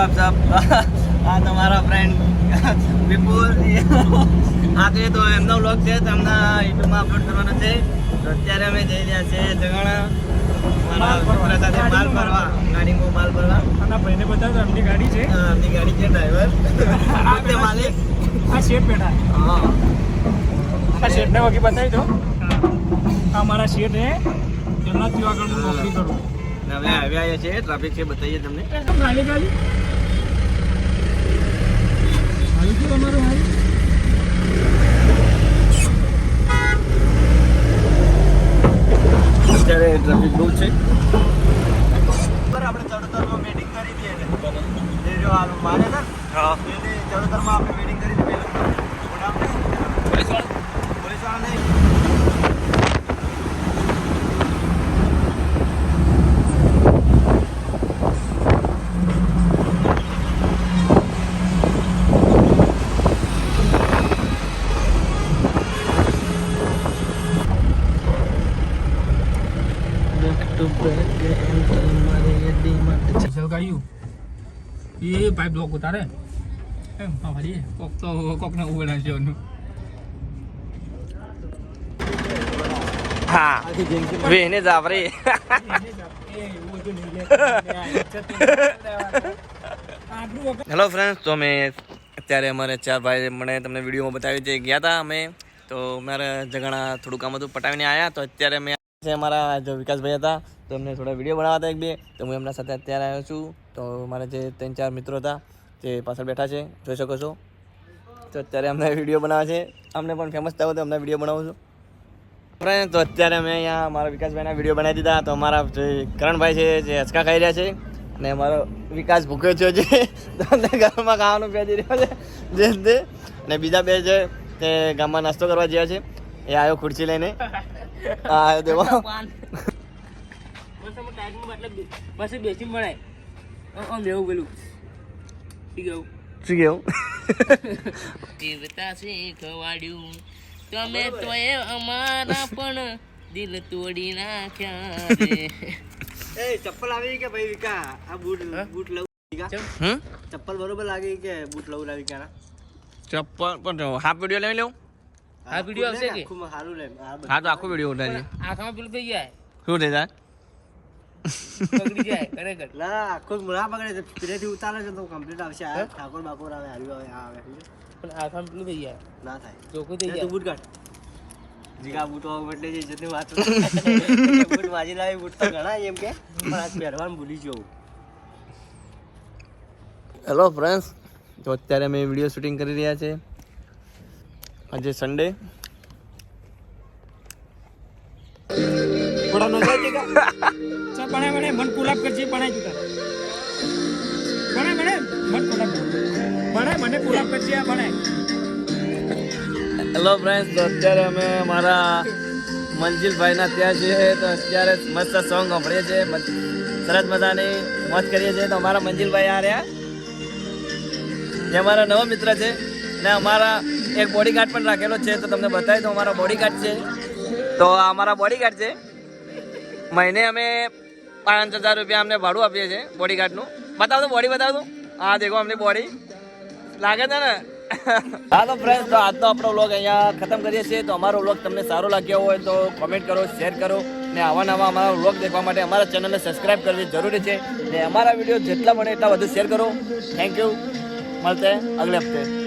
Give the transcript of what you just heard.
आप सब આ તમારા ફ્રેન્ડ વિપુલ આજે તો એમનો વ્લોગ છે તમને યુટ્યુબમાં અપલોડ કરવાનો છે તો અત્યારે અમે જઈ રહ્યા છીએ જગાણા મારા મિત્ર સાથે માલ ભરવા ગાડીમાં માલ ભરવા આના ભાઈને બતાવો એમની ગાડી છે એમની ગાડી છે ડ્રાઈવર તે માલિક આ શેઠ બેઠા હા આ શેઠને વગી બતાવી દો આ મારા શેઠ હે એમના ત્યાં આગળ હું નોકરી કરું હવે આવ્યા છે ટ્રાફિક છે બતાવીએ તમને ગાડી ગાડી હાલ શું તમારું હાલ અત્યારે ટ્રાફિક બહુ છે આપણે ચડોતરમાં મીટિંગ કરી દઈએ ને જો હાલ મારે ને હા એને ચડોતરમાં આપણે મીટિંગ કરી દઈએ પોલીસવાળા નહીં ये पाइप ब्लॉक उतारे भाई कोक ने उगड़ा છે ઓનું હા વેને જાવરે હેલો ફ્રેન્ડ્સ તો અમે અત્યારે અમારે ચાર ભાઈ મને તમને વિડીયોમાં બતાવ્યું છે ગયા હતા અમે તો મારે જગાણા થોડું કામ હતું પટાવીને આવ્યા તો અત્યારે અમે અમારા જો વિકાસભાઈ હતા તો એમને થોડા વિડીયો બનાવવા હતા એક બે તો હું એમના સાથે અત્યારે આવ્યો છું તો મારા જે 3-4 મિત્રો હતા તે પાછળ બેઠા છે જોઈ શકો છો તો અત્યારે અમને વિડીયો બનાવે છે અમને પણ ફેમસ થયો તો અમને વિડીયો બનાવું છું ફ્રેન્ડ તો અત્યારે અમે અહીંયા મારા વિકાસભાઈના વિડીયો બનાવી દીધા તો અમારા જે કરણભાઈ છે જે હચકા ખાઈ રહ્યા છે અને અમારો વિકાસ ભૂખ્યો છે જે તમને ઘરમાં ખાવાનું પહેરી રહ્યો છે જે તે ને બીજા બે છે તે ગામમાં નાસ્તો કરવા ગયા છે એ આવ્યો ખુરશી લઈને આવ્યો દેવો બસ બેસી મળાય લેવું પેલું શું કેવું જીવતા શીખવાડ્યું તમે તો એ અમારા પણ દિલ તોડી નાખ્યા રે એ ચપ્પલ આવી કે ભાઈ વિકા આ બૂટ લઉં ચપ્પલ બરોબર લાગી કે બૂટ લઉં લાવી કે ચપ્પલ પણ હાફ વિડીયો લઈ લઉં આ વિડીયો આવશે કે સારું લે હા તો આખો વિડીયો ઉતારીએ આખામાં પેલું થઈ જાય શું થઈ જાય પકડી જાય ખરેખર ના આખો ના પકડે છે ફીરેથી ઉતારે છે તો કમ્પ્લીટ આવશે આ ઠાકોર બાકોર આવે હાર્યું આવે પણ આખામાં પેલું થઈ જાય ના થાય ચોખ્ખું થઈ જાય તું બૂટ કાઢ જીગા બૂટ વાગ એટલે જે જતી વાત બૂટ વાજી લાવી બૂટ તો ઘણા એમ કે પણ આજ પહેરવાનું ભૂલી જવું હેલો ફ્રેન્ડ્સ તો અત્યારે અમે વિડીયો શૂટિંગ કરી રહ્યા છે આજે સન્ડે થોડા ન જાય કે ચા બને મન પુલાપ કરજે બનાઈ ચુકા બને મન પુલાપ મને પુલાપ કરજે આ બને હેલો ફ્રેન્ડ્સ તો અત્યારે અમે મારા મંજિલભાઈના ત્યાં છીએ તો અત્યારે મસ્ત સોંગ સાંભળીએ છીએ સરસ મજાની મોજ કરીએ છીએ તો અમારા મંજિલભાઈ આ રહ્યા જે અમારા નવા મિત્ર છે ને અમારા એક બોડીગાર્ડ પણ રાખેલો છે તો તમને બતાવી દો અમારા બોડીગાર્ડ છે તો આ અમારા બોડીગાર્ડ છે મહિને અમે 5,000 રૂપિયા અમને ભાડું આપીએ છીએ બોડીગાર્ડનું બતાવ દો બોડી બતાવ દો હા દેખો અમની બોડી લાગે છે ને હા તો ફ્રેન્ડ તો આજનો આપણો વ્લોગ અહીંયા ખતમ કરીએ છીએ તો અમારો વ્લોગ તમને સારો લાગ્યો હોય તો કોમેન્ટ કરો શેર કરો ને આવા નવા અમારા વ્લોગ દેખવા માટે અમારા ચેનલને સબસ્ક્રાઈબ કરવી જરૂરી છે ને અમારા વિડીયો જેટલા બને એટલા વધુ શેર કરો થેન્ક યુ મળતે અગલે હફતે